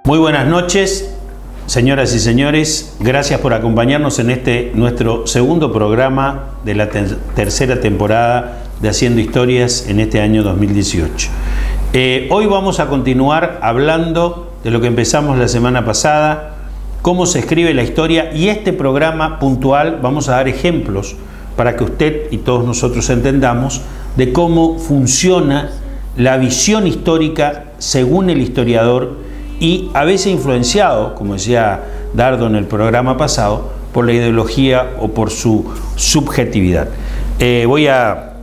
Muy buenas noches, señoras y señores. Gracias por acompañarnos en este nuestro segundo programa de la tercera temporada de Haciendo Historias en este año 2018. Hoy vamos a continuar hablando de lo que empezamos la semana pasada, cómo se escribe la historia, y este programa puntual vamos a dar ejemplos para que usted y todos nosotros entendamos de cómo funciona la visión histórica según el historiador, y a veces influenciado, como decía Dardo en el programa pasado, por la ideología o por su subjetividad. Voy a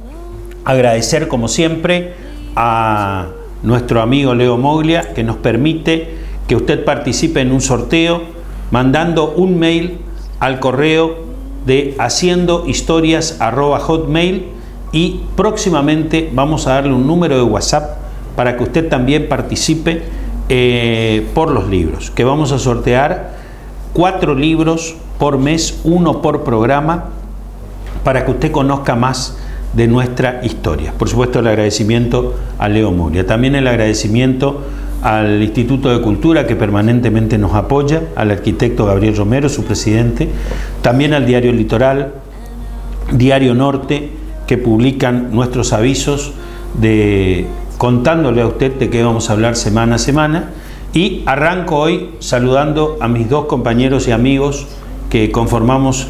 agradecer, como siempre, a nuestro amigo Leo Moglia, que nos permite que usted participe en un sorteo mandando un mail al correo de haciendohistorias@hotmail, y próximamente vamos a darle un número de WhatsApp para que usted también participe por los libros, que vamos a sortear 4 libros por mes, 1 por programa, para que usted conozca más de nuestra historia. Por supuesto, el agradecimiento a Leo Moglia, también el agradecimiento al Instituto de Cultura, que permanentemente nos apoya, al arquitecto Gabriel Romero, su presidente, también al Diario Litoral, Diario Norte, que publican nuestros avisos contándole a usted de qué vamos a hablar semana a semana. Y arranco hoy saludando a mis dos compañeros y amigos que conformamos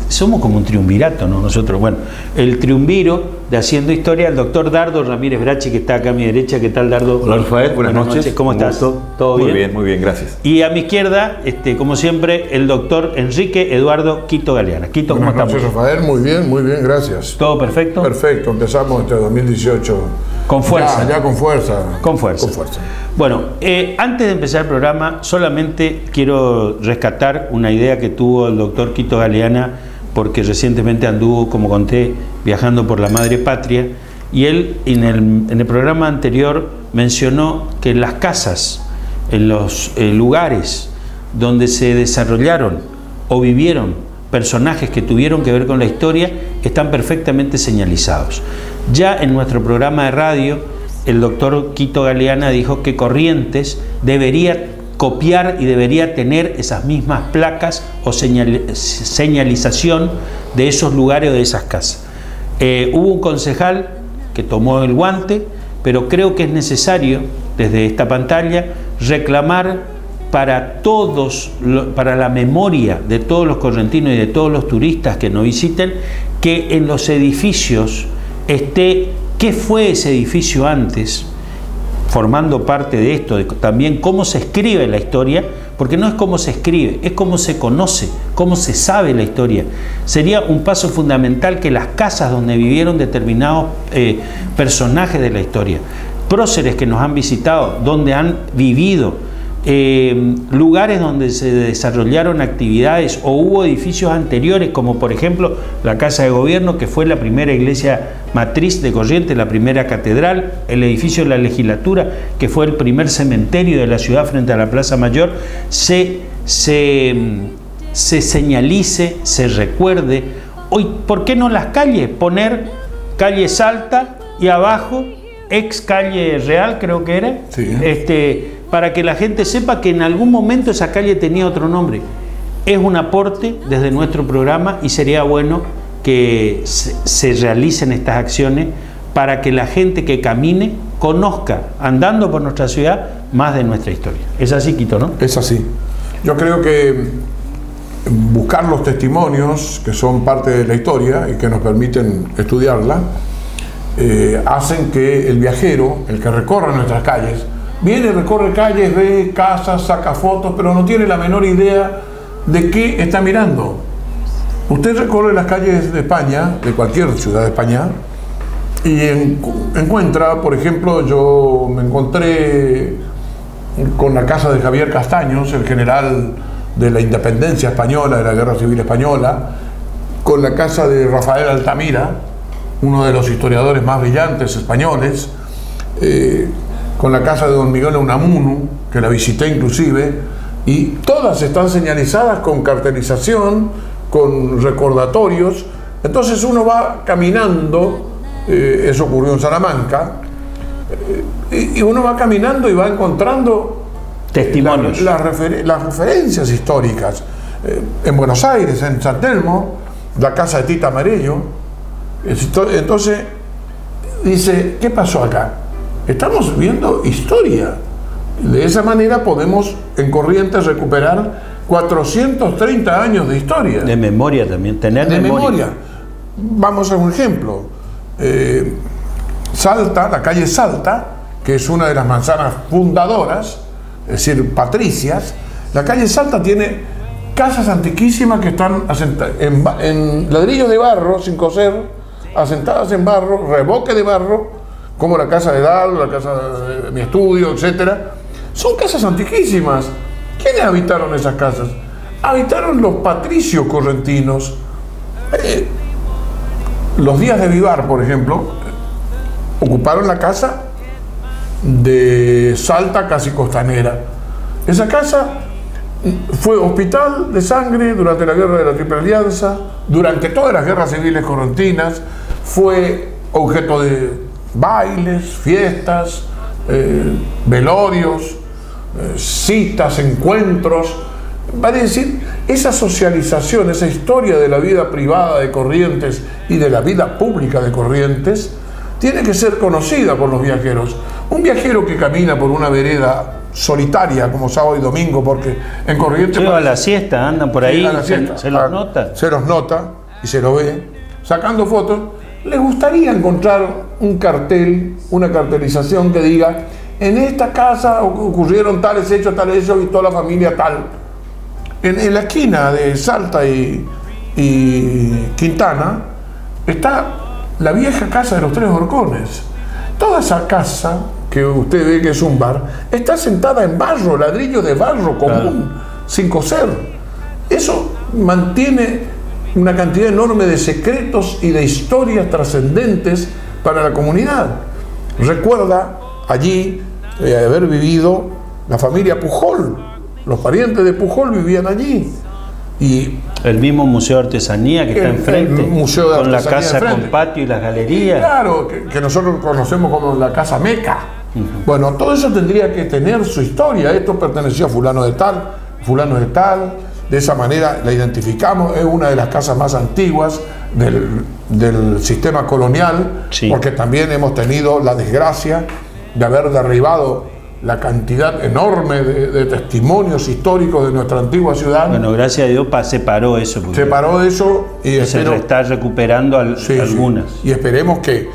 somos como un triunvirato, ¿no? Nosotros, bueno, el triunviro de Haciendo Historia, el doctor Dardo Ramírez Brachi, que está acá a mi derecha. ¿Qué tal, Dardo? Hola, Rafael, buenas noches. ¿Cómo estás? ¿Todo bien? Muy bien, gracias. Y a mi izquierda, como siempre, el doctor Enrique Eduardo Quito Galeana. Quito, ¿cómo estás? Buenas noches, Rafael, muy bien, gracias. ¿Todo perfecto? Perfecto, empezamos este 2018. Con fuerza. Ya con fuerza. Con fuerza. Bueno, antes de empezar el programa, solamente quiero rescatar una idea que tuvo el doctor Quito Galeana, porque recientemente anduvo, como conté, viajando por la madre patria, y él en el programa anterior mencionó que las casas, en los lugares donde se desarrollaron o vivieron personajes que tuvieron que ver con la historia, están perfectamente señalizados. Ya en nuestro programa de radio, el doctor Quito Galeana dijo que Corrientes debería copiar y debería tener esas mismas placas o señalización de esos lugares o de esas casas. Hubo un concejal que tomó el guante, pero creo que es necesario desde esta pantalla reclamar para todos, para la memoria de todos los correntinos y de todos los turistas que nos visiten, que en los edificios esté qué fue ese edificio antes, formando parte de esto, también cómo se escribe la historia, porque no es cómo se escribe, es cómo se conoce, cómo se sabe la historia. Sería un paso fundamental que las casas donde vivieron determinados personajes de la historia, próceres que nos han visitado, donde han vivido, lugares donde se desarrollaron actividades o hubo edificios anteriores, como por ejemplo la Casa de Gobierno, que fue la primera iglesia matriz de Corrientes, la primera catedral, el edificio de la legislatura, que fue el primer cementerio de la ciudad frente a la Plaza Mayor, se señalice, se recuerde. Hoy, ¿por qué no las calles? Poner calle Salta y abajo ex calle Real, creo que era, sí, para que la gente sepa que en algún momento esa calle tenía otro nombre. Es un aporte desde nuestro programa y sería bueno que se realicen estas acciones para que la gente que camine conozca, andando por nuestra ciudad, más de nuestra historia. ¿Es así, Quito, no? Es así. Yo creo que buscar los testimonios que son parte de la historia y que nos permiten estudiarla, hacen que el viajero, el que recorre nuestras calles, viene, recorre calles, ve casas, saca fotos, pero no tiene la menor idea de qué está mirando. Usted recorre las calles de España, de cualquier ciudad de España, y encuentra, por ejemplo, yo me encontré con la casa de Javier Castaños, el general de la independencia española, de la Guerra Civil Española, con la casa de Rafael Altamira, uno de los historiadores más brillantes españoles, con la casa de don Miguel Unamuno, que la visité inclusive, y todas están señalizadas con cartelización, con recordatorios. Entonces uno va caminando, eso ocurrió en Salamanca, y uno va caminando y va encontrando testimonios. Las referencias históricas. En Buenos Aires, en San Telmo, la casa de Tita Merello. Entonces, dice, ¿qué pasó acá? Estamos viendo historia. De esa manera podemos en Corrientes recuperar 430 años de historia. De memoria también, tener de memoria. Vamos a un ejemplo. Salta, la calle Salta, que es una de las manzanas fundadoras, es decir, patricias. La calle Salta tiene casas antiquísimas que están en ladrillos de barro, sin coser, asentadas en barro, revoque de barro, como la casa de Dal, la casa de mi estudio, etcétera. Son casas antiquísimas. ¿Quiénes habitaron esas casas? Habitaron los patricios correntinos. Los Díaz de Vivar, por ejemplo, ocuparon la casa de Salta, casi costanera. Esa casa fue hospital de sangre durante la guerra de la Triple Alianza, durante todas las guerras civiles correntinas, fue objeto de bailes, fiestas, velorios, citas, encuentros. Vale decir, esa socialización, esa historia de la vida privada de Corrientes y de la vida pública de Corrientes tiene que ser conocida por los viajeros. Un viajero que camina por una vereda solitaria como sábado y domingo, porque en Corrientes... a la siesta, andan por ahí, se los nota. Se los nota y se lo ve, sacando fotos. ¿Les gustaría encontrar un cartel, una cartelización que diga, en esta casa ocurrieron tales hechos y toda la familia tal? En la esquina de Salta y Quintana está la vieja casa de los Tres Horcones. Toda esa casa que usted ve que es un bar está sentada en barro, ladrillo de barro común, sin coser. Eso mantiene una cantidad enorme de secretos y de historias trascendentes para la comunidad. Recuerda allí haber vivido la familia Pujol. Los parientes de Pujol vivían allí. Y el mismo Museo de Artesanía que está enfrente, museo de con la Artesanía casa enfrente, con patio y las galerías. Claro, que nosotros conocemos como la Casa Meca. Bueno, todo eso tendría que tener su historia. Esto perteneció a fulano de tal, de esa manera la identificamos. Es una de las casas más antiguas del sistema colonial, porque también hemos tenido la desgracia de haber derribado la cantidad enorme de testimonios históricos de nuestra antigua ciudad. Bueno, gracias a Dios se paró eso. Se paró eso y se está recuperando algunas. Y esperemos que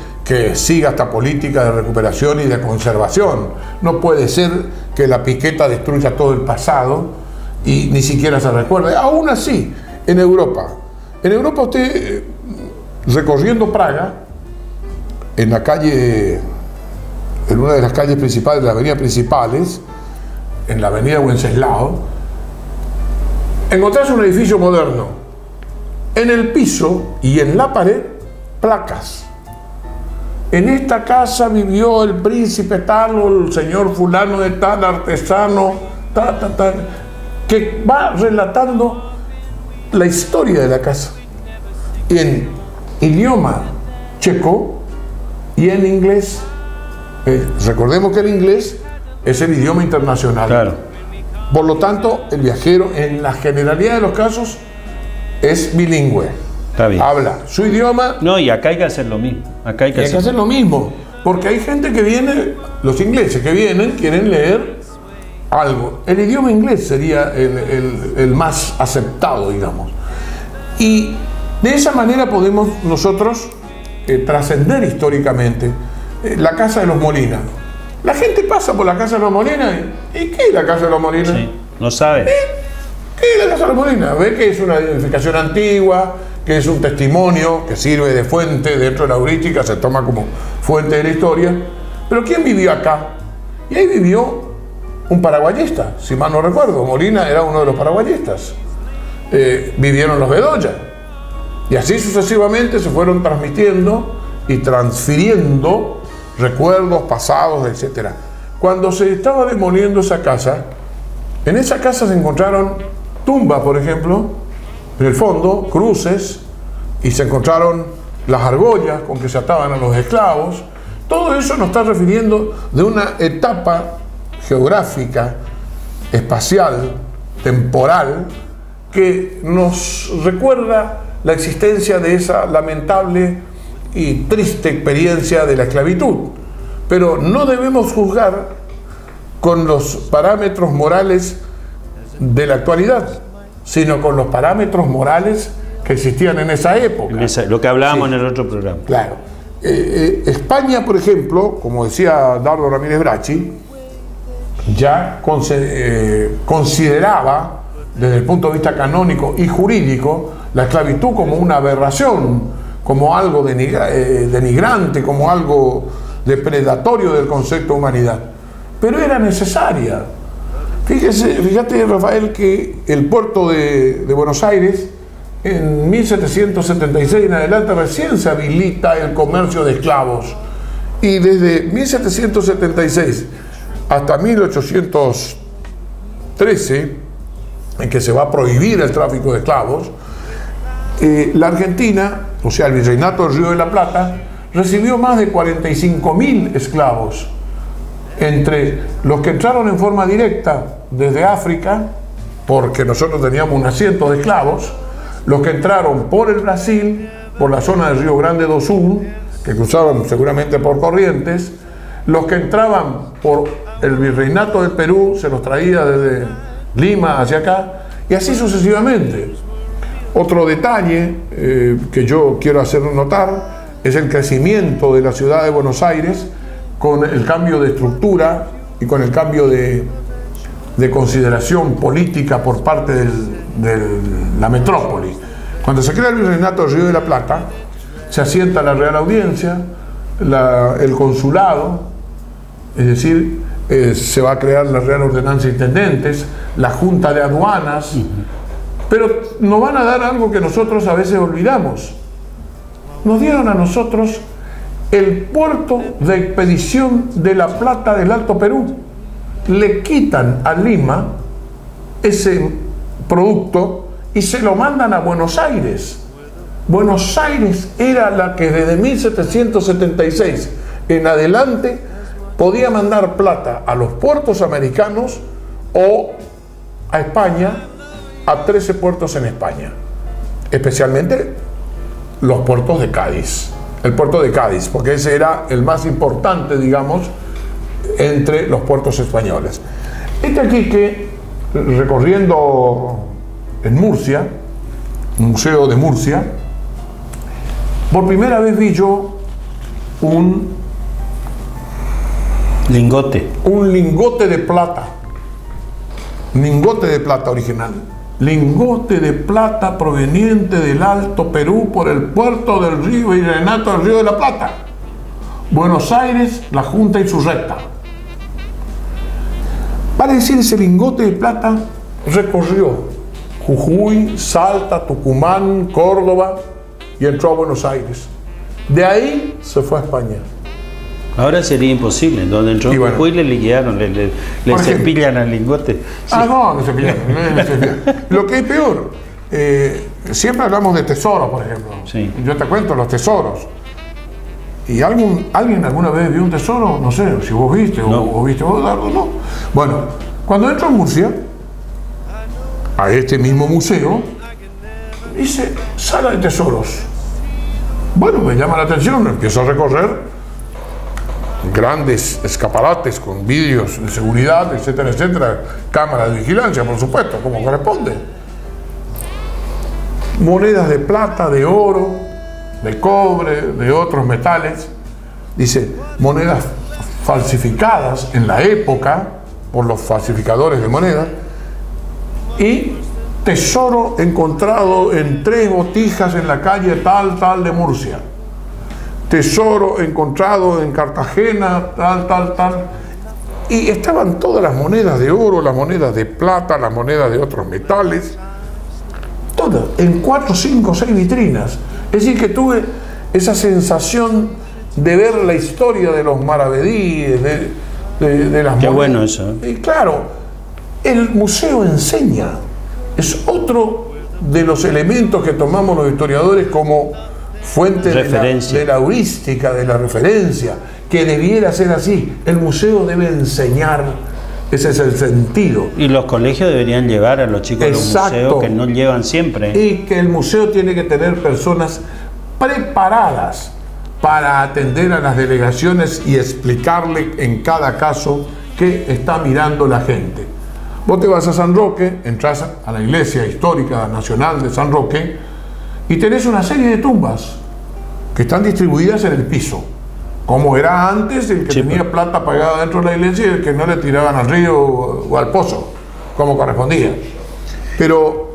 siga esta política de recuperación y de conservación. No puede ser que la piqueta destruya todo el pasado y ni siquiera se recuerde. Aún así, en Europa usted, recorriendo Praga, en la calle... en una de las calles principales, de las avenidas principales, en la avenida Wenceslao, encontrás un edificio moderno. En el piso y en la pared, placas. En esta casa vivió el príncipe tal o el señor fulano de tal, artesano, tal, que va relatando la historia de la casa. En idioma checo y en inglés. Recordemos que el inglés es el idioma internacional. Claro. Por lo tanto, el viajero, en la generalidad de los casos, es bilingüe. Está bien. Habla su idioma. No, y acá hay que hacer lo mismo. Acá hay que hacer lo mismo. Porque hay gente que viene, los ingleses que vienen, quieren leer algo. El idioma inglés sería el más aceptado, digamos. Y de esa manera podemos nosotros trascender históricamente. La casa de los Molina. La gente pasa por la casa de los Molina y ¿qué es la casa de los Molina? Sí, no sabe. ¿Qué es la casa de los Molina? Ve que es una edificación antigua, que es un testimonio que sirve de fuente dentro de la heurística, se toma como fuente de la historia. Pero ¿quién vivió acá? Y ahí vivió un paraguayista, si mal no recuerdo. Molina era uno de los paraguayistas. Vivieron los Bedoya. Y así sucesivamente se fueron transmitiendo y transfiriendo recuerdos pasados, etcétera. Cuando se estaba demoliendo esa casa, en esa casa se encontraron tumbas, por ejemplo, en el fondo, cruces, y se encontraron las argollas con que se ataban a los esclavos. Todo eso nos está refiriendo de una etapa geográfica espacial, temporal, que nos recuerda la existencia de esa lamentable y triste experiencia de la esclavitud. Pero no debemos juzgar con los parámetros morales de la actualidad, sino con los parámetros morales que existían en esa época. Lo que hablábamos en el otro programa. Claro. España, por ejemplo, como decía Dardo Ramírez Bracci, ya consideraba, desde el punto de vista canónico y jurídico, la esclavitud como una aberración, como algo denigrante, como algo depredatorio del concepto de humanidad. Pero era necesaria. Fíjate, Rafael, que el puerto de Buenos Aires, en 1776 en adelante, recién se habilita el comercio de esclavos. Y desde 1776 hasta 1813, en que se va a prohibir el tráfico de esclavos, la Argentina, o sea, el Virreinato del Río de la Plata, recibió más de 45.000 esclavos, entre los que entraron en forma directa desde África, porque nosotros teníamos un asiento de esclavos, los que entraron por el Brasil, por la zona del Río Grande do Sul, que cruzaban seguramente por Corrientes, los que entraban por el Virreinato del Perú, se los traía desde Lima hacia acá, y así sucesivamente. Otro detalle que yo quiero hacer notar es el crecimiento de la ciudad de Buenos Aires con el cambio de estructura y con el cambio de consideración política por parte de la metrópoli. Cuando se crea el Virreinato del Río de la Plata, se asienta la Real Audiencia, el consulado, es decir, se va a crear la Real Ordenanza de Intendentes, la Junta de Aduanas, pero nos van a dar algo que nosotros a veces olvidamos. Nos dieron a nosotros el puerto de expedición de la plata del Alto Perú. Le quitan a Lima ese producto y se lo mandan a Buenos Aires. Buenos Aires era la que desde 1776 en adelante podía mandar plata a los puertos americanos o a España, a 13 puertos en España, especialmente los puertos de Cádiz, el puerto de Cádiz, porque ese era el más importante, digamos, entre los puertos españoles. Aquí que, recorriendo en Murcia, el Museo de Murcia, por primera vez vi yo un lingote de plata, lingote de plata original, lingote de plata proveniente del Alto Perú por el puerto del Río Virreinato del Río de la Plata, Buenos Aires, la Junta Insurrecta. Vale decir, ese lingote de plata recorrió Jujuy, Salta, Tucumán, Córdoba y entró a Buenos Aires. De ahí se fue a España. Ahora sería imposible, donde entró Jujuy le liquidaron, le cepillan al lingote. Sí. No cepillan. Lo que es peor, siempre hablamos de tesoros, por ejemplo. Sí. Yo te cuento los tesoros. ¿Y alguien alguna vez vio un tesoro? No sé, si vos viste o viste vos, Dardo, no. Bueno, cuando entro en Murcia, a este mismo museo, dice sala de tesoros. Bueno, me llama la atención, empiezo a recorrer grandes escaparates con vídeos de seguridad, etcétera, etcétera, cámaras de vigilancia, por supuesto, como corresponde. Monedas de plata, de oro, de cobre, de otros metales. Dice, monedas falsificadas en la época por los falsificadores de monedas, y tesoro encontrado en 3 botijas en la calle tal de Murcia. Tesoro encontrado en Cartagena, tal. Y estaban todas las monedas de oro, las monedas de plata, las monedas de otros metales, todas, en 4, 5, 6 vitrinas. Es decir, que tuve esa sensación de ver la historia de los maravedíes, de las monedas. Qué bueno eso. Y claro, el museo enseña. Es otro de los elementos que tomamos los historiadores como fuente de la heurística, de la referencia, que debiera ser así. El museo debe enseñar Ese es el sentido. Y los colegios deberían llevar a los chicos a los museos, que no llevan siempre. Y que el museo tiene que tener personas preparadas para atender a las delegaciones y explicarle en cada caso qué está mirando la gente. Vos te vas a San Roque, entras a la iglesia histórica nacional de San Roque y tenés una serie de tumbas que están distribuidas en el piso, como era antes el que tenía plata pagada dentro de la iglesia y el que no le tiraban al río o al pozo, como correspondía. Pero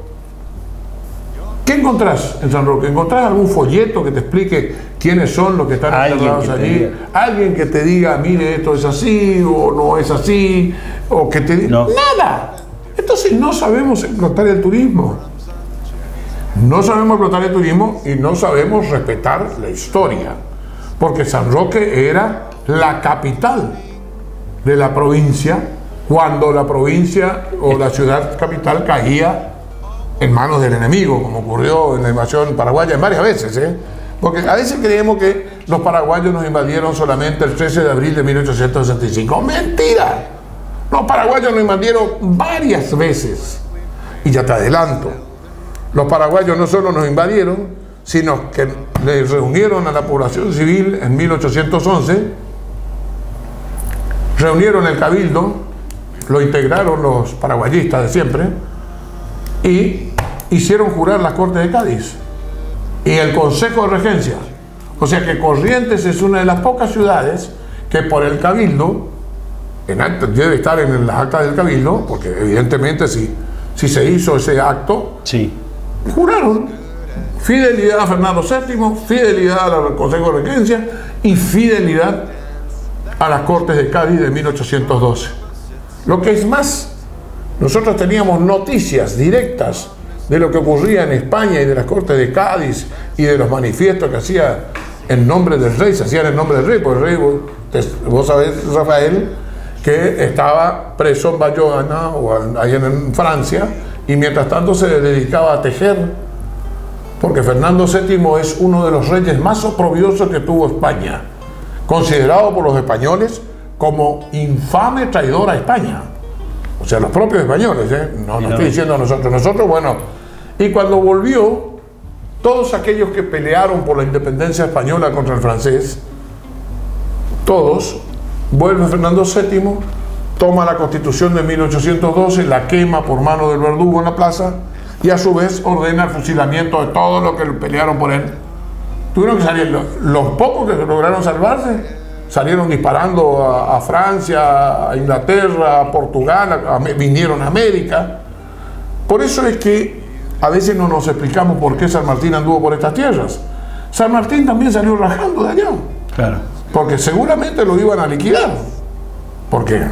¿qué encontrás en San Roque? ¿Encontrás algún folleto que te explique quiénes son los que están enterrados allí? Alguien que te diga, mire, esto es así o no es así, o que te diga... No. ¡Nada! Entonces no sabemos explotar el turismo. No sabemos explotar el turismo y no sabemos respetar la historia. Porque San Roque era la capital de la provincia cuando la provincia o la ciudad capital caía en manos del enemigo, como ocurrió en la invasión paraguaya en varias veces, porque a veces creemos que los paraguayos nos invadieron solamente el 13 de abril de 1865. ¡Mentira! Los paraguayos nos invadieron varias veces. Y ya te adelanto, los paraguayos no solo nos invadieron, sino que le reunieron a la población civil en 1811, reunieron el cabildo, lo integraron los paraguayistas de siempre, y hicieron jurar las Cortes de Cádiz y el Consejo de Regencia. O sea que Corrientes es una de las pocas ciudades que por el cabildo, debe estar en las actas del cabildo, porque evidentemente si se hizo ese acto, juraron fidelidad a Fernando VII, fidelidad al Consejo de Regencia y fidelidad a las Cortes de Cádiz de 1812. Lo que es más, nosotros teníamos noticias directas de lo que ocurría en España y de las Cortes de Cádiz y de los manifiestos que hacía en nombre del rey, se hacían en nombre del rey, porque el rey, vos sabés, Rafael, que estaba preso en Bayona o ahí en Francia, y mientras tanto se dedicaba a tejer, porque Fernando VII es uno de los reyes más oprobiosos que tuvo España, considerado por los españoles como infame traidor a España. O sea, los propios españoles, no estoy diciendo nosotros, bueno. Y cuando volvió, todos aquellos que pelearon por la independencia española contra el francés, todos, vuelve Fernando VII, toma la Constitución de 1812, la quema por mano del verdugo en la plaza, y a su vez ordena el fusilamiento de todos los que pelearon por él. Tuvieron que salir, los pocos que lograron salvarse, salieron disparando a Francia, a Inglaterra, a Portugal, vinieron a América. Por eso es que a veces no nos explicamos por qué San Martín anduvo por estas tierras. San Martín también salió rajando de allá. Claro. Porque seguramente lo iban a liquidar. Porque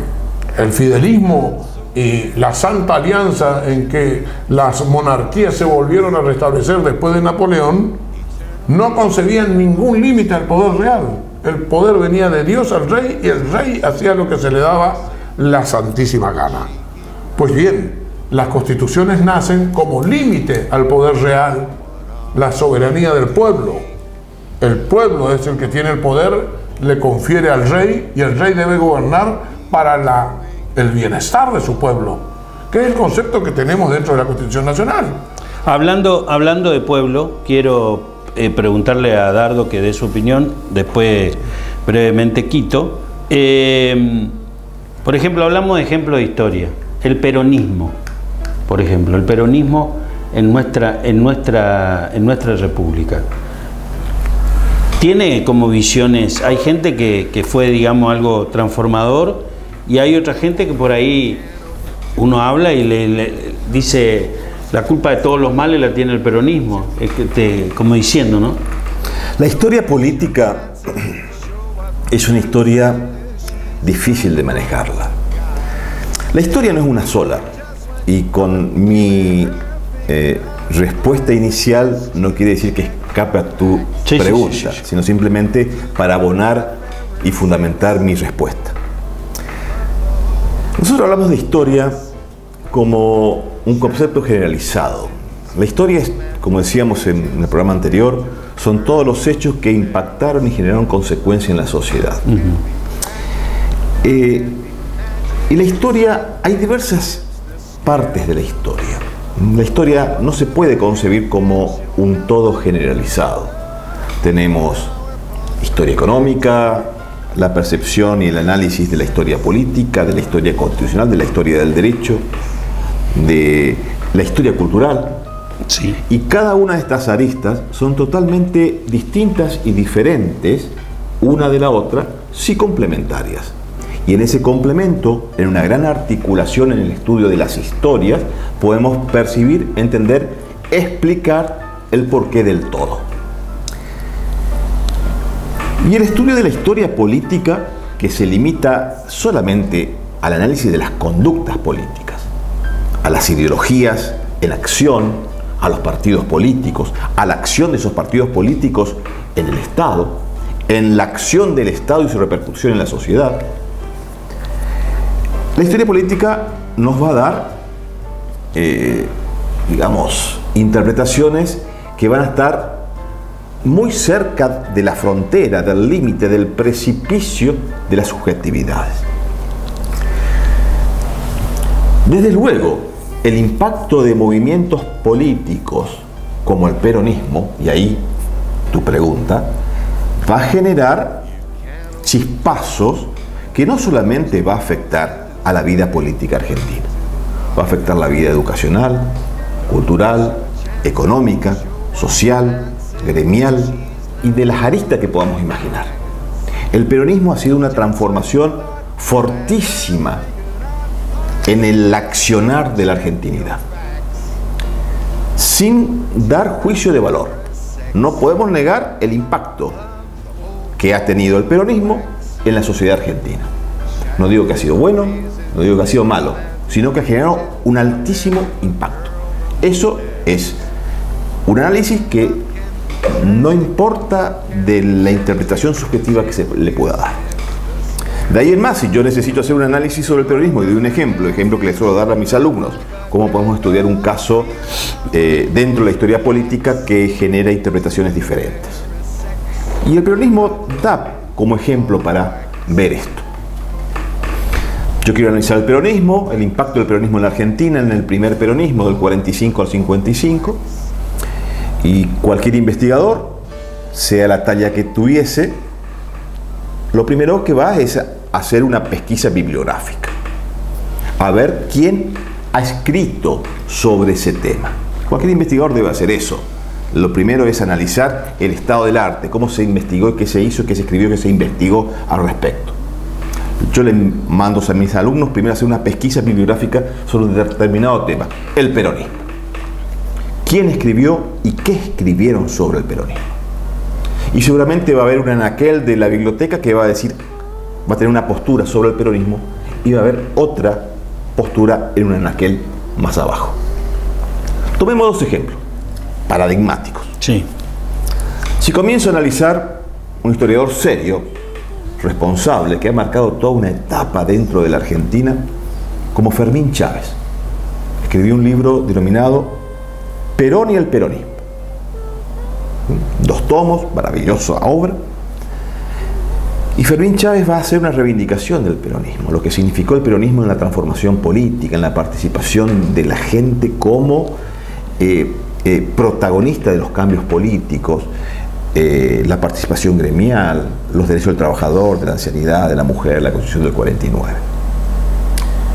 el fidelismo y la santa alianza en que las monarquías se volvieron a restablecer después de Napoleón no concebían ningún límite al poder real. El poder venía de Dios al rey y el rey hacía lo que se le daba la santísima gana. Pues bien, las constituciones nacen como límite al poder real, la soberanía del pueblo. El pueblo es el que tiene el poder, le confiere al rey y el rey debe gobernar para el bienestar de su pueblo, que es el concepto que tenemos dentro de la Constitución Nacional. Hablando de pueblo, quiero preguntarle a Dardo que dé su opinión, después brevemente Quito. Por ejemplo, hablamos de ejemplo de historia, el peronismo, por ejemplo, el peronismo en nuestra república. Tiene como visiones, hay gente que fue, digamos, algo transformador, y hay otra gente que por ahí uno habla y le dice la culpa de todos los males la tiene el peronismo, como diciendo, ¿no? La historia política es una historia difícil de manejarla. La historia no es una sola, y con mi respuesta inicial no quiere decir que escape a tu pregunta, sino simplemente para abonar y fundamentar mi respuesta. Nosotros hablamos de historia como un concepto generalizado. La historia es, como decíamos en el programa anterior, son todos los hechos que impactaron y generaron consecuencias en la sociedad. Y Y la historia, hay diversas partes de la historia. La historia no se puede concebir como un todo generalizado. Tenemos historia económica, la percepción y el análisis de la historia política, de la historia constitucional, de la historia del derecho, de la historia cultural. Sí. Y cada una de estas aristas son totalmente distintas y diferentes una de la otra, sí complementarias. Y en ese complemento, en una gran articulación en el estudio de las historias, podemos percibir, entender, explicar el porqué del todo. Y el estudio de la historia política, que se limita solamente al análisis de las conductas políticas, a las ideologías en acción, a los partidos políticos, a la acción de esos partidos políticos en el Estado, en la acción del Estado y su repercusión en la sociedad. La historia política nos va a dar, digamos, interpretaciones que van a estar muy cerca de la frontera, del límite, del precipicio de las subjetividades. Desde luego, el impacto de movimientos políticos como el peronismo, y ahí tu pregunta, va a generar chispazos que no solamente va a afectar a la vida política argentina, va a afectar la vida educacional, cultural, económica, social, gremial y de las aristas que podamos imaginar. El peronismo ha sido una transformación fortísima en el accionar de la argentinidad, sin dar juicio de valor. No podemos negar el impacto que ha tenido el peronismo en la sociedad argentina. No digo que ha sido bueno, no digo que ha sido malo, sino que ha generado un altísimo impacto. Eso es un análisis que no importa de la interpretación subjetiva que se le pueda dar. De ahí en más, si yo necesito hacer un análisis sobre el peronismo y doy un ejemplo que les suelo dar a mis alumnos, cómo podemos estudiar un caso dentro de la historia política que genera interpretaciones diferentes. Y el peronismo da como ejemplo para ver esto. Yo quiero analizar el peronismo, el impacto del peronismo en la Argentina, en el primer peronismo del 45 al 55, y cualquier investigador, sea la talla que tuviese, lo primero que va es hacer una pesquisa bibliográfica, a ver quién ha escrito sobre ese tema. Cualquier investigador debe hacer eso. Lo primero es analizar el estado del arte, cómo se investigó, qué se hizo, qué se escribió, qué se investigó al respecto. Yo le mando a mis alumnos primero a hacer una pesquisa bibliográfica sobre un determinado tema, el peronismo. ¿Quién escribió y qué escribieron sobre el peronismo? Y seguramente va a haber un anaquel de la biblioteca que va a decir, va a tener una postura sobre el peronismo, y va a haber otra postura en un anaquel más abajo. Tomemos dos ejemplos paradigmáticos. Sí. Si comienzo a analizar un historiador serio, responsable, que ha marcado toda una etapa dentro de la Argentina, como Fermín Chávez, escribió un libro denominado Perón y el peronismo. 2 tomos, maravillosa obra. Y Fermín Chávez va a hacer una reivindicación del peronismo, lo que significó el peronismo en la transformación política, en la participación de la gente como protagonista de los cambios políticos, la participación gremial, los derechos del trabajador, de la ancianidad, de la mujer, la Constitución del 49.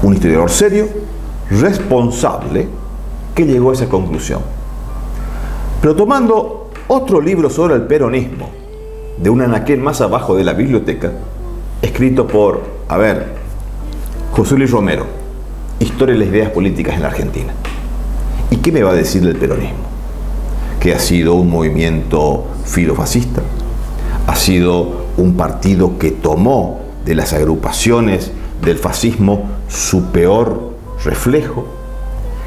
Un historiador serio, responsable, que llegó a esa conclusión. Pero tomando otro libro sobre el peronismo, de un anaquel más abajo de la biblioteca, escrito por, José Luis Romero, Historia de las ideas políticas en la Argentina. ¿Y qué me va a decir del peronismo? Que ha sido un movimiento filofascista, ha sido un partido que tomó de las agrupaciones del fascismo su peor reflejo,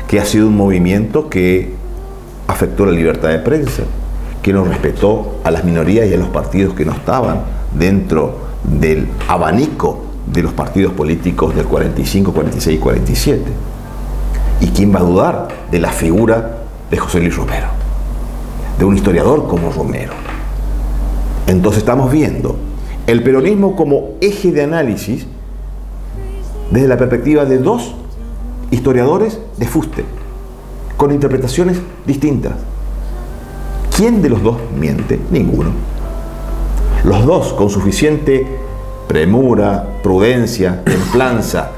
que ha sido un movimiento que afectó la libertad de prensa, que no respetó a las minorías y a los partidos que no estaban dentro del abanico de los partidos políticos del 45, 46 y 47. ¿Y quién va a dudar de la figura de José Luis Romero, de un historiador como Romero? Entonces estamos viendo el peronismo como eje de análisis desde la perspectiva de dos historiadores de fuste, con interpretaciones distintas. ¿Quién de los dos miente? Ninguno. Los dos, con suficiente premura, prudencia, templanza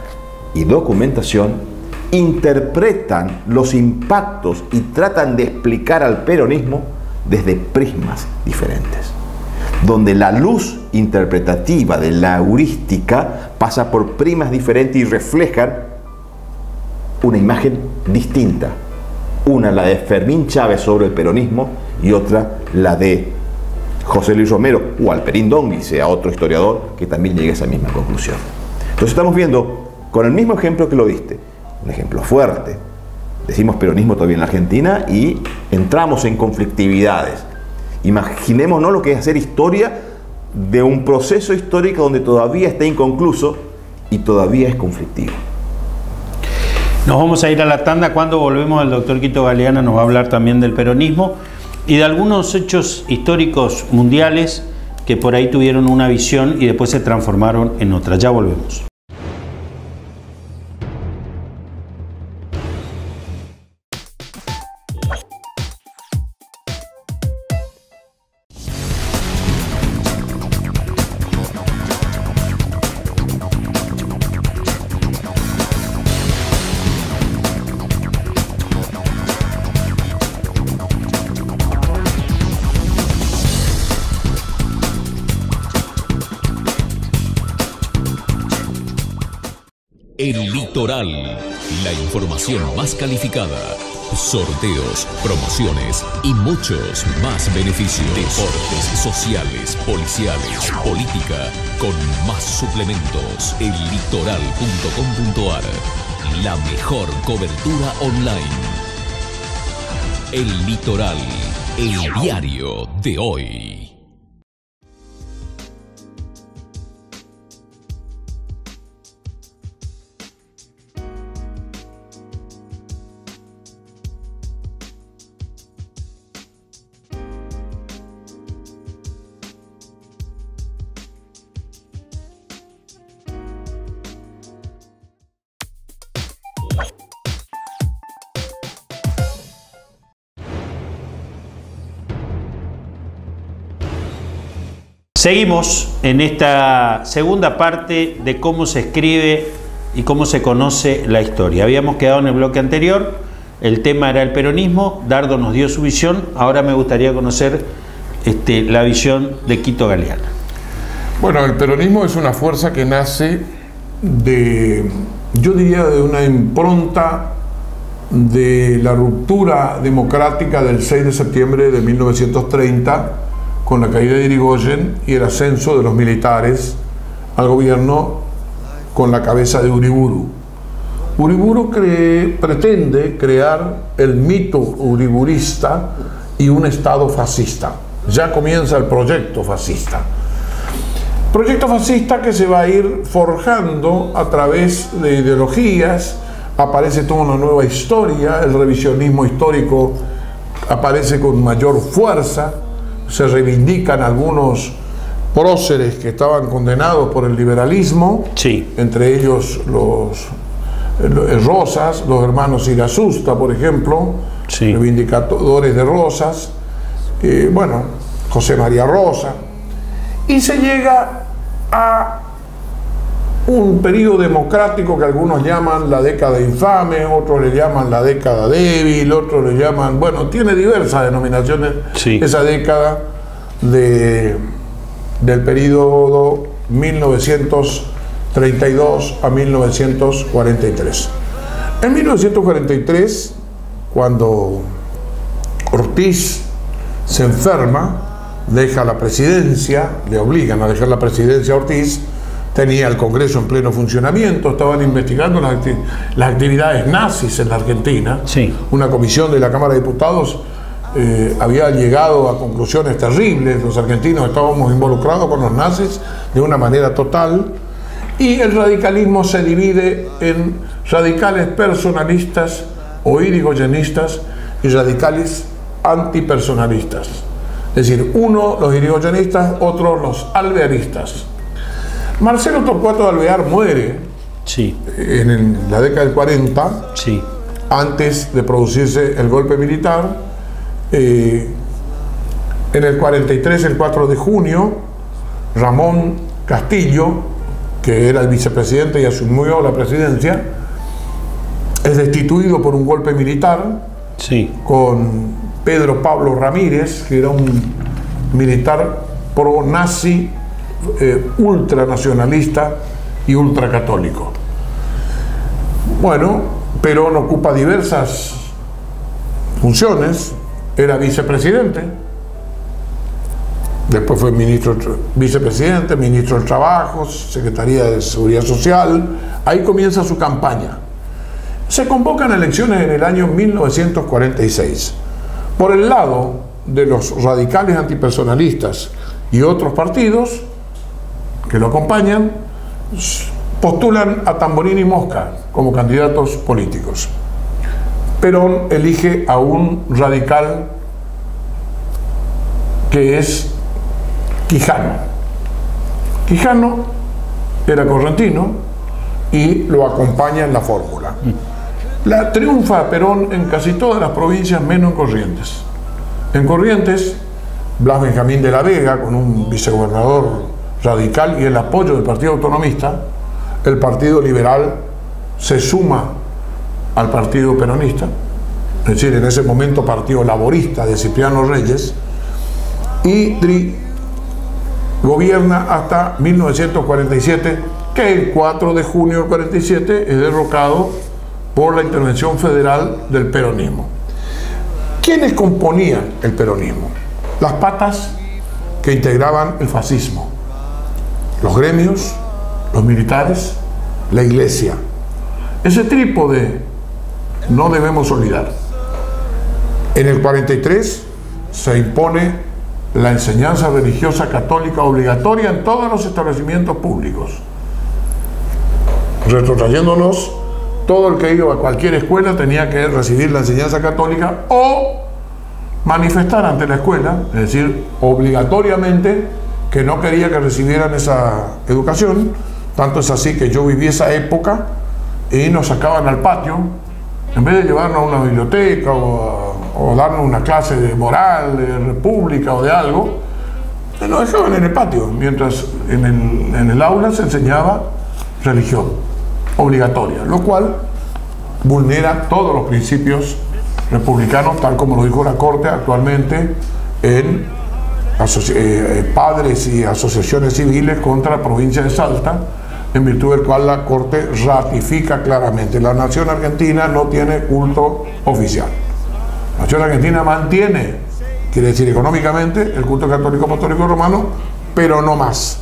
y documentación, interpretan los impactos y tratan de explicar al peronismo desde prismas diferentes, donde la luz interpretativa de la heurística pasa por prismas diferentes y reflejan una imagen distinta. Una la de Fermín Chávez sobre el peronismo y otra la de José Luis Romero o Alperín Dongui, sea otro historiador que también llegue a esa misma conclusión. Entonces estamos viendo, con el mismo ejemplo que lo diste, un ejemplo fuerte. Decimos peronismo todavía en la Argentina y entramos en conflictividades. Imaginémonos lo que es hacer historia de un proceso histórico donde todavía está inconcluso y todavía es conflictivo. Nos vamos a ir a la tanda. Cuando volvemos, el doctor Quito Galeana nos va a hablar también del peronismo y de algunos hechos históricos mundiales que por ahí tuvieron una visión y después se transformaron en otra. Ya volvemos. El Litoral, la información más calificada, sorteos, promociones y muchos más beneficios. Deportes, sociales, policiales, política, con más suplementos. Ellitoral.com.ar, la mejor cobertura online. El Litoral, el diario de hoy. Seguimos en esta segunda parte de cómo se escribe y cómo se conoce la historia. Habíamos quedado en el bloque anterior, el tema era el peronismo, Dardo nos dio su visión, ahora me gustaría conocer la visión de Quito Galeana. Bueno, el peronismo es una fuerza que nace de, yo diría, de una impronta de la ruptura democrática del 6 de septiembre de 1930, con la caída de Irigoyen y el ascenso de los militares al gobierno con la cabeza de Uriburu. Uriburu pretende crear el mito uriburista y un Estado fascista. Ya comienza el proyecto fascista. Proyecto fascista que se va a ir forjando a través de ideologías, aparece toda una nueva historia, el revisionismo histórico aparece con mayor fuerza, se reivindican algunos próceres que estaban condenados por el liberalismo, sí, entre ellos los Rosas, los hermanos Irasusta, por ejemplo, sí, reivindicadores de Rosas, bueno, José María Rosa, y se llega a un periodo democrático que algunos llaman la década infame, otros le llaman la década débil, otros le llaman, bueno, tiene diversas denominaciones, sí, esa década del periodo 1932 a 1943. En 1943, cuando Ortiz se enferma, deja la presidencia, le obligan a dejar la presidencia a Ortiz, tenía el Congreso en pleno funcionamiento, estaban investigando las actividades nazis en la Argentina. Sí. Una comisión de la Cámara de Diputados había llegado a conclusiones terribles. Los argentinos estábamos involucrados con los nazis de una manera total. Y el radicalismo se divide en radicales personalistas o irigoyenistas y radicales antipersonalistas. Es decir, uno los irigoyenistas, otros los alvearistas. Marcelo Torcuato de Alvear muere, Sí. en la década del 40, Sí. antes de producirse el golpe militar. En el 43, el 4 de junio, Ramón Castillo, que era el vicepresidente y asumió la presidencia, es destituido por un golpe militar. Sí. Con Pedro Pablo Ramírez, que era un militar pro-nazi, ultranacionalista y ultracatólico. Bueno, Perón ocupa diversas funciones, era vicepresidente, después fue vicepresidente, ministro del Trabajo, Secretaría de Seguridad Social. Ahí comienza su campaña. Se convocan elecciones en el año 1946. Por el lado de los radicales antipersonalistas y otros partidos que lo acompañan, postulan a Tamborini y Mosca como candidatos políticos. Perón elige a un radical que es Quijano. Quijano era correntino y lo acompaña en la fórmula. Triunfa Perón en casi todas las provincias, menos en Corrientes. En Corrientes, Blas Benjamín de la Vega, con un vicegobernador radical y el apoyo del Partido Autonomista, el Partido Liberal se suma al Partido Peronista, es decir, en ese momento Partido Laborista de Cipriano Reyes, y gobierna hasta 1947, que el 4 de junio del 47 es derrocado por la intervención federal del peronismo. ¿Quiénes componían el peronismo? Las patas que integraban el fascismo: los gremios, los militares, la iglesia. Ese trípode no debemos olvidar. En el 43 se impone la enseñanza religiosa católica obligatoria en todos los establecimientos públicos. Retrotrayéndonos, todo el que iba a cualquier escuela tenía que recibir la enseñanza católica o manifestar ante la escuela, es decir, obligatoriamente, que no quería que recibieran esa educación. Tanto es así que yo viví esa época y nos sacaban al patio, en vez de llevarnos a una biblioteca o darnos una clase de moral, de república o de algo, nos dejaban en el patio, mientras en el aula se enseñaba religión obligatoria, lo cual vulnera todos los principios republicanos, tal como lo dijo la Corte actualmente en padres y asociaciones civiles contra la provincia de Salta, en virtud del cual la Corte ratifica claramente: la nación argentina no tiene culto oficial. La nación argentina mantiene, quiere decir económicamente, el culto católico apostólico romano, pero no más.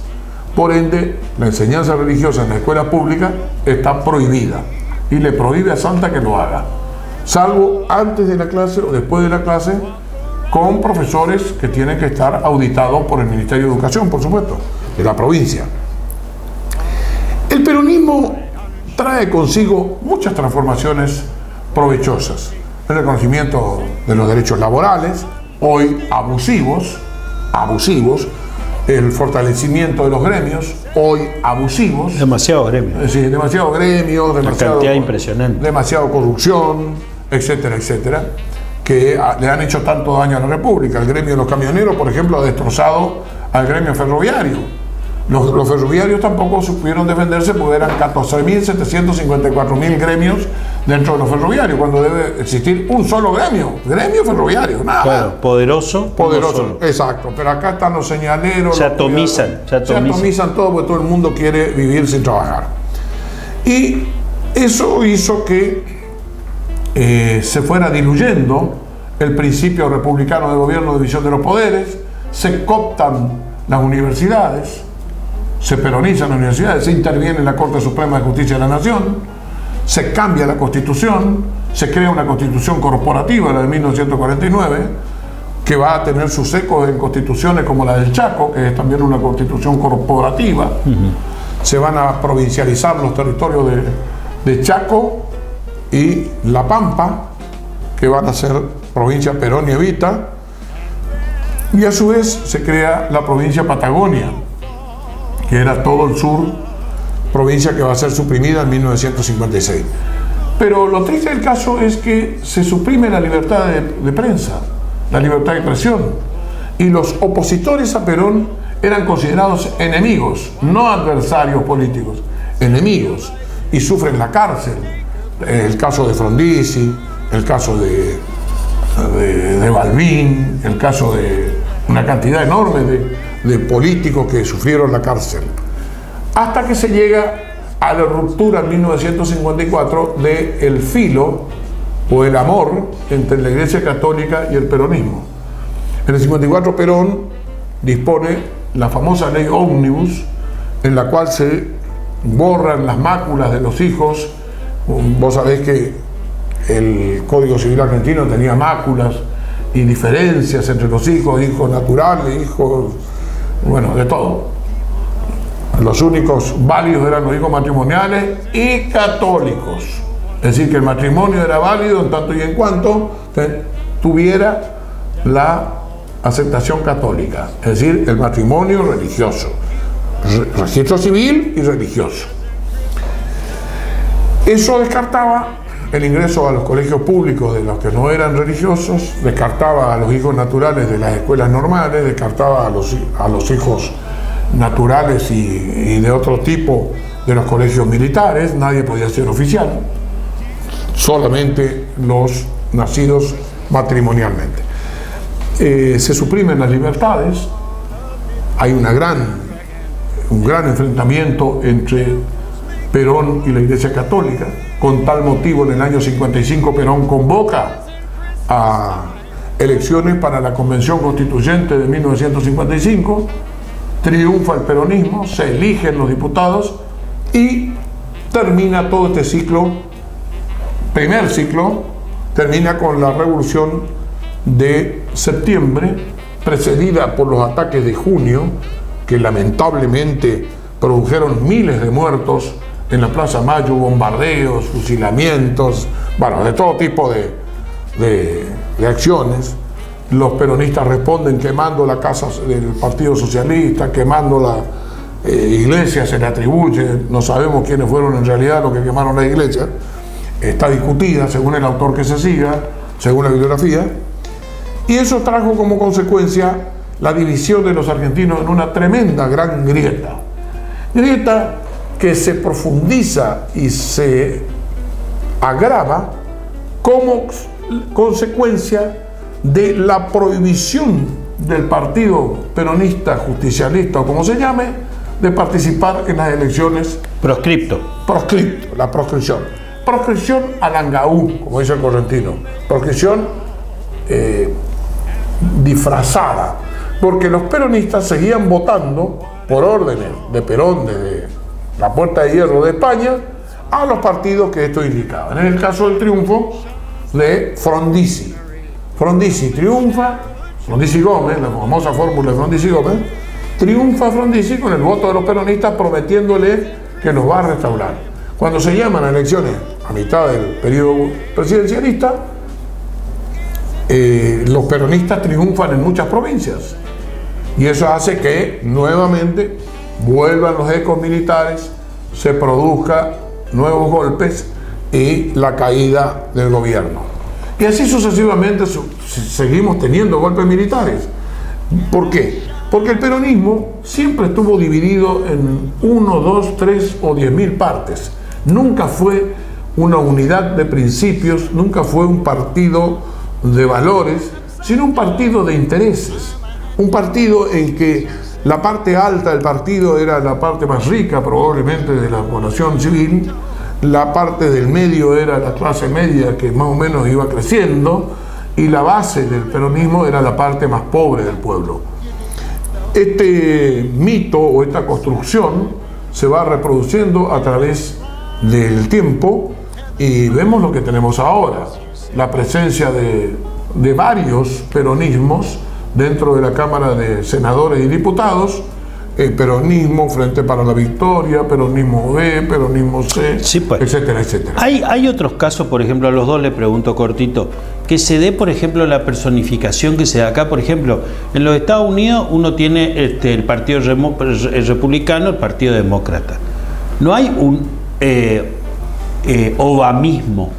Por ende, la enseñanza religiosa en la escuela pública está prohibida y le prohíbe a Salta que lo haga, salvo antes de la clase o después de la clase, con profesores que tienen que estar auditados por el Ministerio de Educación, por supuesto, de la provincia. El peronismo trae consigo muchas transformaciones provechosas: el reconocimiento de los derechos laborales, hoy abusivos, el fortalecimiento de los gremios, hoy abusivos. Demasiados gremios. Sí, demasiados gremios, cantidad impresionante. Demasiada corrupción, etcétera, etcétera, que le han hecho tanto daño a la República. El gremio de los camioneros, por ejemplo, ha destrozado al gremio ferroviario. Los ferroviarios tampoco supieron defenderse porque eran 14.754.000 gremios dentro de los ferroviarios, cuando debe existir un solo gremio ferroviario, nada. Claro, poderoso, exacto. Pero acá están los señaleros. Se atomizan todo, porque todo el mundo quiere vivir sin trabajar. Y eso hizo que se fuera diluyendo el principio republicano de gobierno, de división de los poderes. Se cooptan las universidades, se peronizan las universidades, se interviene en la Corte Suprema de Justicia de la Nación, se cambia la Constitución, se crea una Constitución corporativa, la de 1949, que va a tener sus ecos en constituciones como la del Chaco, que es también una Constitución corporativa. Se van a provincializar los territorios de Chaco y La Pampa, que van a ser provincia Perón y Evita, y a su vez se crea la provincia Patagonia, que era todo el sur provincia que va a ser suprimida en 1956. Pero lo triste del caso es que se suprime la libertad de prensa, la libertad de expresión, y los opositores a Perón eran considerados enemigos, no adversarios políticos, enemigos, y sufren la cárcel. El caso de Frondizi, el caso de Balbín, el caso de una cantidad enorme de políticos que sufrieron la cárcel. Hasta que se llega a la ruptura en 1954 del filo o el amor entre la Iglesia Católica y el peronismo. En el 54 Perón dispone la famosa ley Ómnibus, en la cual se borran las máculas de los hijos. Vos sabés que el Código Civil argentino tenía máculas y diferencias entre los hijos naturales, hijos, bueno, de todo. Los únicos válidos eran los hijos matrimoniales y católicos. Es decir, que el matrimonio era válido en tanto y en cuanto tuviera la aceptación católica, es decir, el matrimonio religioso, registro civil y religioso. Eso descartaba el ingreso a los colegios públicos de los que no eran religiosos, descartaba a los hijos naturales de las escuelas normales, descartaba a los hijos naturales y de otro tipo de los colegios militares. Nadie podía ser oficial, solamente los nacidos matrimonialmente. Se suprimen las libertades, hay un gran enfrentamiento entre Perón y la Iglesia Católica. Con tal motivo, en el año 55 Perón convoca a elecciones para la Convención Constituyente de 1955, triunfa el peronismo, se eligen los diputados y termina todo este ciclo, primer ciclo, termina con la Revolución de septiembre, precedida por los ataques de junio, que lamentablemente produjeron miles de muertos en la Plaza Mayo, bombardeos, fusilamientos, bueno, de todo tipo de acciones. Los peronistas responden quemando la casa del Partido Socialista, quemando la iglesia, se le atribuye, no sabemos quiénes fueron en realidad los que quemaron la iglesia, está discutida según el autor que se siga, según la bibliografía, y eso trajo como consecuencia la división de los argentinos en una tremenda gran grieta que se profundiza y se agrava como consecuencia de la prohibición del partido peronista, justicialista o como se llame, de participar en las elecciones. Proscripto, la proscripción al angaú, como dice el correntino, proscripción disfrazada, porque los peronistas seguían votando por órdenes de Perón desde la Puerta de Hierro de España a los partidos que esto indicaba. En el caso del triunfo de Frondizi, triunfa, Frondizi Gómez, la famosa fórmula de Frondizi Gómez, triunfa Frondizi con el voto de los peronistas prometiéndole que los va a restaurar. Cuando se llaman a elecciones a mitad del periodo presidencialista, los peronistas triunfan en muchas provincias y eso hace que nuevamente vuelvan los ecos militares, se produzcan nuevos golpes y la caída del gobierno. Y así sucesivamente seguimos teniendo golpes militares. ¿Por qué? Porque el peronismo siempre estuvo dividido en 1, 2, 3 o 10.000 partes. Nunca fue una unidad de principios, nunca fue un partido de valores, sino un partido de intereses. Un partido en que la parte alta del partido era la parte más rica probablemente de la población civil, la parte del medio era la clase media que más o menos iba creciendo y la base del peronismo era la parte más pobre del pueblo. Este mito o esta construcción se va reproduciendo a través del tiempo y vemos lo que tenemos ahora, la presencia de varios peronismos dentro de la Cámara de Senadores y Diputados, peronismo, Frente para la Victoria, peronismo B, peronismo C, sí, pues, etcétera, etcétera. Hay otros casos, por ejemplo, a los dos les pregunto cortito, que se dé, por ejemplo, la personificación que se da acá. Por ejemplo, en los Estados Unidos uno tiene el Partido Republicano, el Partido Demócrata. no hay un obamismo,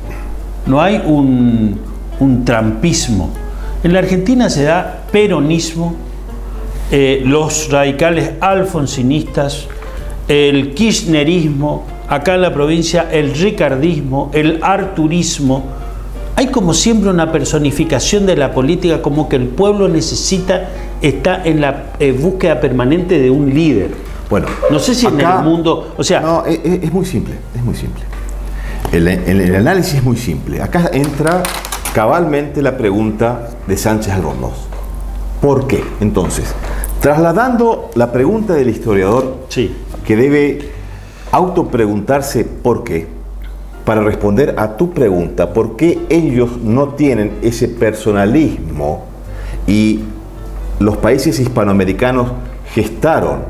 no hay un trampismo. En la Argentina se da peronismo, los radicales alfonsinistas, el kirchnerismo, acá en la provincia el ricardismo, el arturismo. Hay como siempre una personificación de la política, como que el pueblo está en la búsqueda permanente de un líder. Bueno, no sé si acá, en el mundo, o sea... No, es muy simple, es muy simple. El análisis es muy simple. Acá entra cabalmente la pregunta de Sánchez Albornoz. ¿Por qué? Entonces, trasladando la pregunta del historiador, sí, que debe autopreguntarse ¿por qué? Para responder a tu pregunta, ¿por qué ellos no tienen ese personalismo y los países hispanoamericanos gestaron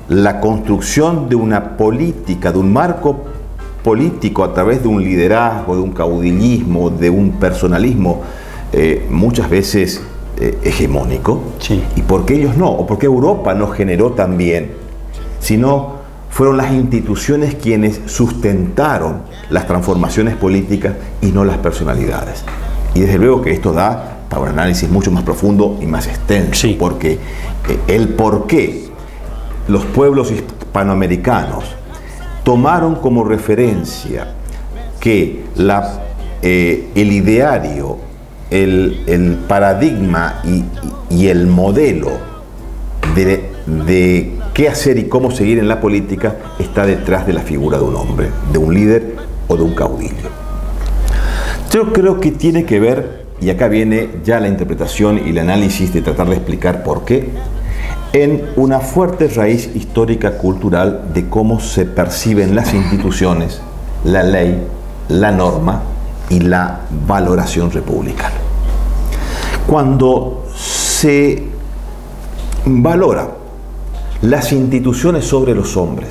la construcción de una política, de un marco político a través de un liderazgo, de un caudillismo, de un personalismo muchas veces hegemónico? Sí. ¿Y por qué ellos no? ¿O por qué Europa no generó también? Sino fueron las instituciones quienes sustentaron las transformaciones políticas y no las personalidades. Y desde luego que esto da para un análisis mucho más profundo y más extenso, sí, porque el por qué los pueblos hispanoamericanos tomaron como referencia que el ideario, el paradigma y el modelo de qué hacer y cómo seguir en la política está detrás de la figura de un hombre, de un líder o de un caudillo. Yo creo que tiene que ver, y acá viene ya la interpretación y el análisis de tratar de explicar por qué, en una fuerte raíz histórica cultural de cómo se perciben las instituciones, la ley, la norma y la valoración republicana. Cuando se valora las instituciones sobre los hombres,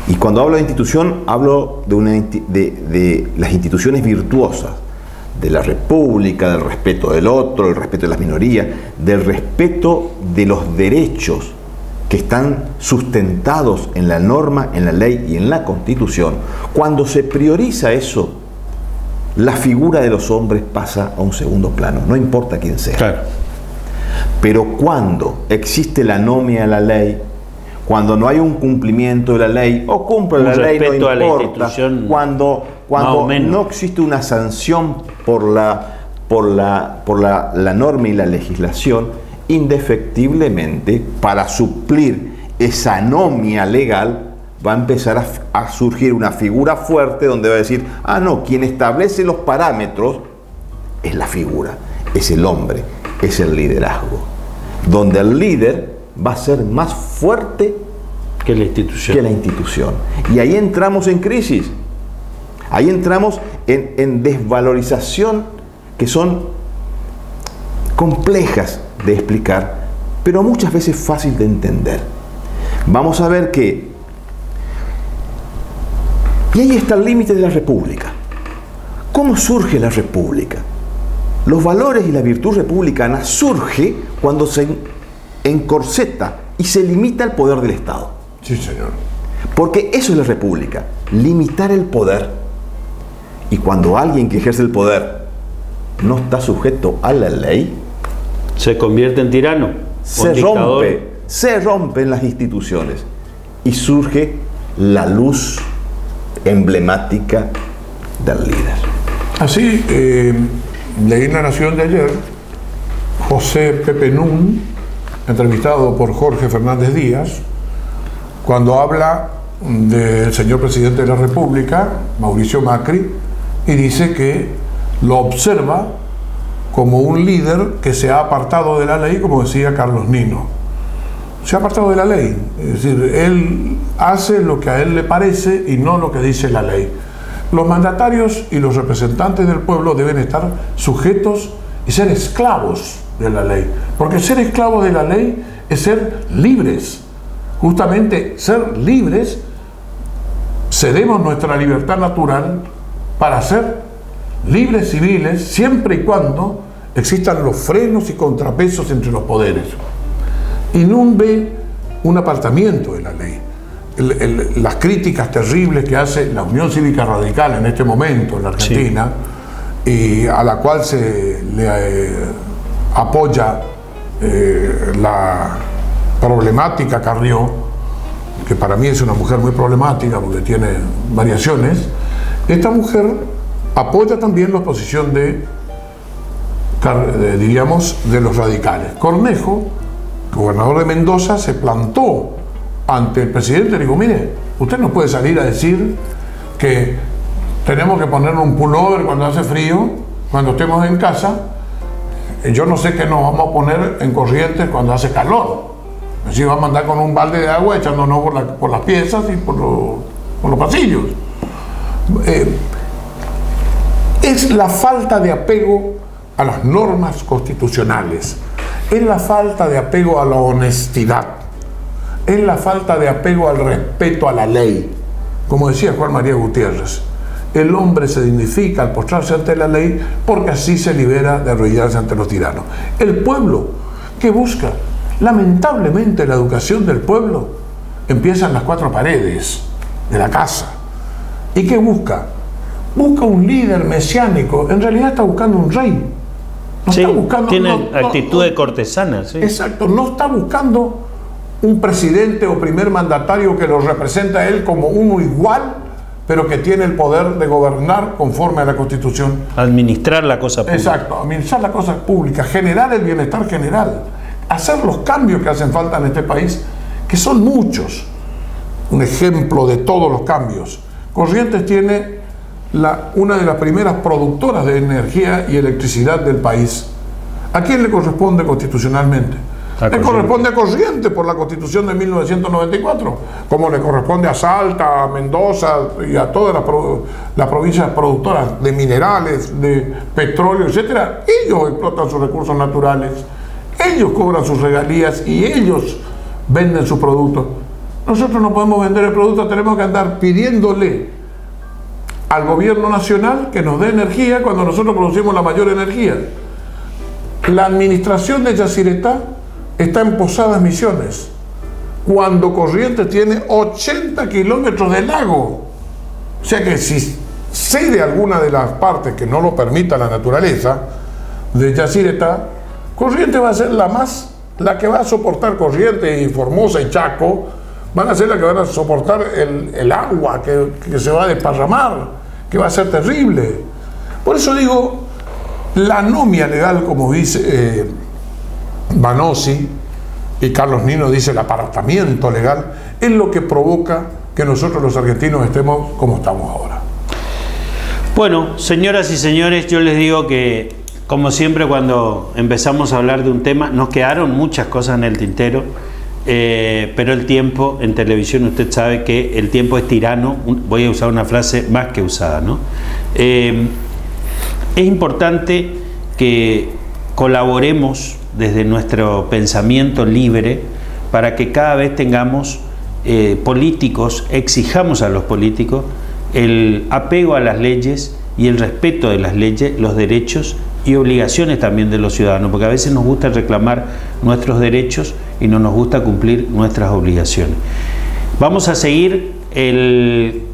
y cuando hablo de institución hablo de las instituciones virtuosas, de la república, del respeto del otro, del respeto de las minorías, del respeto de los derechos que están sustentados en la norma, en la ley y en la Constitución. Cuando se prioriza eso, la figura de los hombres pasa a un segundo plano, no importa quién sea. Claro. Pero cuando existe la anomia a la ley, cuando no hay un cumplimiento de la ley, o cumple la ley, no importa, cuando no existe una sanción por la norma y la legislación, indefectiblemente, para suplir esa anomia legal, va a empezar a surgir una figura fuerte donde va a decir, ah, no, quien establece los parámetros es la figura, es el hombre, es el liderazgo, donde el líder va a ser más fuerte que la institución. Y ahí entramos en crisis, ahí entramos en desvalorización que son complejas de explicar, pero muchas veces fácil de entender. Vamos a ver que, y ahí está el límite de la república. ¿Cómo surge la república? Los valores y la virtud republicana surge cuando se encorseta y se limita el poder del Estado. Sí, señor. Porque eso es la república, limitar el poder. Y cuando alguien que ejerce el poder no está sujeto a la ley, se convierte en tirano. Se rompen las instituciones y surge la luz emblemática del líder. Así, leí en La Nación de ayer, José Pepe Nun, entrevistado por Jorge Fernández Díaz, cuando habla del señor presidente de la República, Mauricio Macri, y dice que lo observa como un líder que se ha apartado de la ley, como decía Carlos Nino. Se ha apartado de la ley, es decir, él hace lo que a él le parece y no lo que dice la ley. Los mandatarios y los representantes del pueblo deben estar sujetos y ser esclavos de la ley, porque ser esclavos de la ley es ser libres. Justamente ser libres, cedemos nuestra libertad natural para ser libres civiles, siempre y cuando existan los frenos y contrapesos entre los poderes. Y no ve un apartamiento de la ley. las críticas terribles que hace la Unión Cívica Radical en este momento en la Argentina, y a la cual se le apoya la problemática Carrió, que para mí es una mujer muy problemática porque tiene variaciones. Esta mujer apoya también la oposición diríamos, de los radicales. Cornejo, gobernador de Mendoza, se plantó ante el presidente y le dijo: mire, usted no puede salir a decir que tenemos que ponernos un pullover cuando hace frío, cuando estemos en casa. Yo no sé qué nos vamos a poner en Corrientes cuando hace calor. Así vamos a andar con un balde de agua echándonos por las piezas y por los pasillos. Es la falta de apego a las normas constitucionales, es la falta de apego a la honestidad, es la falta de apego al respeto a la ley. Como decía Juan María Gutiérrez, el hombre se dignifica al postrarse ante la ley porque así se libera de arrodillarse ante los tiranos. El pueblo, ¿qué busca? Lamentablemente la educación del pueblo empieza en las cuatro paredes de la casa. ¿Y qué busca? Busca un líder mesiánico. En realidad está buscando un rey. No sí, está buscando, tiene actitud de cortesana. Sí. Exacto, no está buscando un presidente o primer mandatario que lo representa a él como uno igual, pero que tiene el poder de gobernar conforme a la Constitución. Administrar la cosa pública. Exacto, administrar la cosa pública, generar el bienestar general, hacer los cambios que hacen falta en este país, que son muchos. Un ejemplo de todos los cambios. Corrientes tiene una de las primeras productoras de energía y electricidad del país. ¿A quién le corresponde constitucionalmente? Le corresponde a Corrientes por la Constitución de 1994, como le corresponde a Salta, a Mendoza y a todas las provincias productoras de minerales, de petróleo, etcétera. Ellos explotan sus recursos naturales, ellos cobran sus regalías y ellos venden sus productos. Nosotros no podemos vender el producto, tenemos que andar pidiéndole al gobierno nacional que nos dé energía cuando nosotros producimos la mayor energía. La administración de Yacyretá está en Posadas Misiones, cuando Corrientes tiene 80 kilómetros de lago. O sea que si cede alguna de las partes que no lo permita la naturaleza de Yacyretá, Corrientes va a ser la que va a soportar Corrientes y Formosa y Chaco, van a ser las que van a soportar el agua que se va a desparramar, que va a ser terrible. Por eso digo, la anomia legal, como dice Banossi, y Carlos Nino dice el apartamiento legal, es lo que provoca que nosotros los argentinos estemos como estamos ahora. Bueno, señoras y señores, yo les digo que, como siempre, cuando empezamos a hablar de un tema, nos quedaron muchas cosas en el tintero. Pero el tiempo en televisión, usted sabe que el tiempo es tirano. Voy a usar una frase más que usada, ¿no? Es importante que colaboremos desde nuestro pensamiento libre para que cada vez tengamos políticos, exijamos a los políticos el apego a las leyes y el respeto de las leyes, los derechos y obligaciones también de los ciudadanos, porque a veces nos gusta reclamar nuestros derechos y no nos gusta cumplir nuestras obligaciones. Vamos a seguir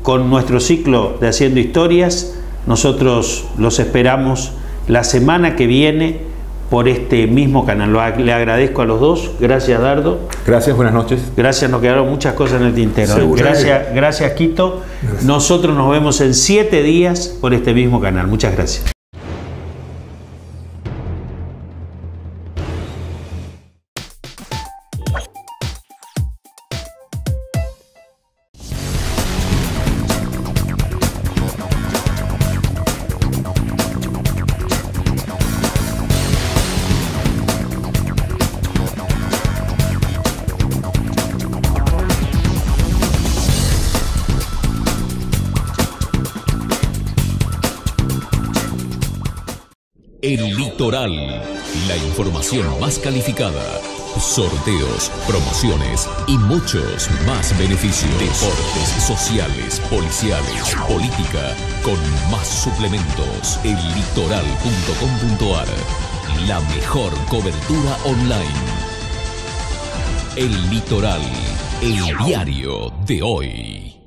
con nuestro ciclo de Haciendo Historias. Nosotros los esperamos la semana que viene por este mismo canal. Le agradezco a los dos. Gracias, Dardo. Gracias, buenas noches. Gracias, nos quedaron muchas cosas en el tintero. Seguro. Gracias, Quito. Gracias. Nosotros nos vemos en 7 días por este mismo canal. Muchas gracias. El Litoral, la información más calificada, sorteos, promociones y muchos más beneficios. Deportes, sociales, policiales, política, con más suplementos. Ellitoral.com.ar, la mejor cobertura online. El Litoral, El diario de hoy.